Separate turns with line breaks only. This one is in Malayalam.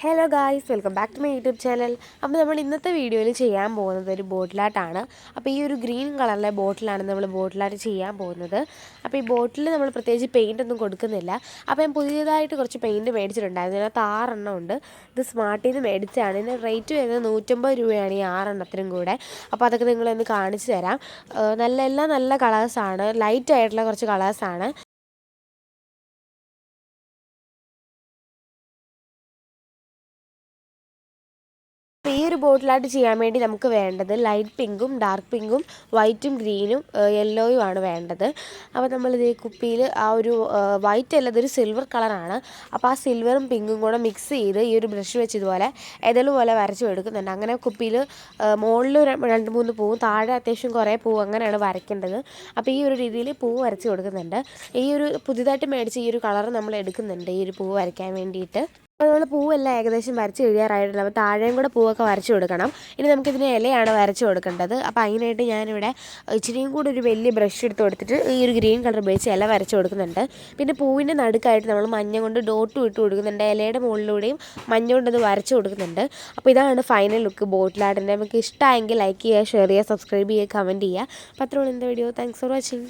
Hello guys, welcome back to my YouTube channel. അപ്പോൾ നമ്മൾ ഇന്നത്തെ വീഡിയോയിൽ ചെയ്യാൻ പോകുന്നത് ഒരു ബോട്ടിലാട്ടാണ്. അപ്പോൾ ഈ ഒരു ഗ്രീൻ കളറിലെ ബോട്ടിലാണ് നമ്മൾ ബോട്ടിലാട്ട് ചെയ്യാൻ പോകുന്നത്. അപ്പോൾ ഈ ബോട്ടിൽ നമ്മൾ പ്രത്യേകിച്ച് പെയിൻ്റ് ഒന്നും കൊടുക്കുന്നില്ല. അപ്പോൾ ഞാൻ പുതിയതായിട്ട് കുറച്ച് പെയിൻറ്റ് മേടിച്ചിട്ടുണ്ടായിരുന്നു. ഇതിനകത്ത് 6 ഉണ്ട്. ഇത് സ്മാർട്ടിൽ നിന്ന് മേടിച്ചതാണ്. ഇതിന് റേറ്റ് വരുന്നത് 150 രൂപയാണ് ഈ 6 കൂടെ. അപ്പോൾ അതൊക്കെ നിങ്ങളൊന്ന് കാണിച്ചു തരാം. എല്ലാം നല്ല കളേഴ്സാണ്, ലൈറ്റ് ആയിട്ടുള്ള കുറച്ച് കളേഴ്സാണ്. ഈ ഒരു ബോട്ടിലായിട്ട് ചെയ്യാൻ വേണ്ടി നമുക്ക് വേണ്ടത് ലൈറ്റ് പിങ്കും ഡാർക്ക് പിങ്കും വൈറ്റും ഗ്രീനും യെല്ലോയും ആണ് വേണ്ടത്. അപ്പോൾ നമ്മളിത് കുപ്പിയിൽ ആ ഒരു വൈറ്റ് അല്ല, ഇതൊരു സിൽവർ കളറാണ്. അപ്പോൾ ആ സിൽവറും പിങ്കും കൂടെ മിക്സ് ചെയ്ത് ഈ ഒരു ബ്രഷ് വെച്ച് ഇതുപോലെ പോലെ വരച്ചു എടുക്കുന്നുണ്ട്. അങ്ങനെ കുപ്പിയിൽ മുകളിൽ 2-3 പൂവും താഴെ അത്യാവശ്യം കുറേ പൂവ് അങ്ങനെയാണ് വരയ്ക്കേണ്ടത്. അപ്പോൾ ഈ ഒരു രീതിയിൽ പൂവ് വരച്ച് കൊടുക്കുന്നുണ്ട്. ഈ ഒരു പുതിയതായിട്ട് മേടിച്ച ഈ ഒരു കളർ നമ്മൾ എടുക്കുന്നുണ്ട് ഈ ഒരു പൂവ് വരയ്ക്കാൻ വേണ്ടിയിട്ട്. അപ്പോൾ നമ്മൾ പൂവെല്ലാം ഏകദേശം വരച്ച് കഴിയാറായിട്ടുണ്ട്. അപ്പോൾ താഴെയും കൂടെ പൂവൊക്കെ വരച്ച് കൊടുക്കണം. ഇനി നമുക്കിതിന് ഇലയാണ് വരച്ച് കൊടുക്കേണ്ടത്. അപ്പോൾ അതിനായിട്ട് ഞാനിവിടെ ഇച്ചിരിയും കൂടി ഒരു വലിയ ബ്രഷ് എടുത്ത് കൊടുത്തിട്ട് ഈ ഒരു ഗ്രീൻ കളർ ഉപയോഗിച്ച് ഇല വരച്ച് കൊടുക്കുന്നുണ്ട്. പിന്നെ പൂവിൻ്റെ നടുക്കായിട്ട് നമ്മൾ മഞ്ഞ കൊണ്ട് ഡോട്ടും ഇട്ട് കൊടുക്കുന്നുണ്ട്. ഇലയുടെ മുകളിലൂടെയും മഞ്ഞ കൊണ്ടത് വരച്ച് കൊടുക്കുന്നുണ്ട്. അപ്പോൾ ഇതാണ് ഫൈനൽ ലുക്ക് ബോട്ടിലാട്ടിൻ്റെ. നമുക്ക് ഇഷ്ടമായെങ്കിൽ ലൈക്ക് ചെയ്യുക, ഷെയർ ചെയ്യുക, സബ്സ്ക്രൈബ് ചെയ്യുക, കമൻറ്റ് ചെയ്യുക. അപ്പോൾ അത്രയുള്ള എൻ്റെ വീഡിയോ. Thanks for watching.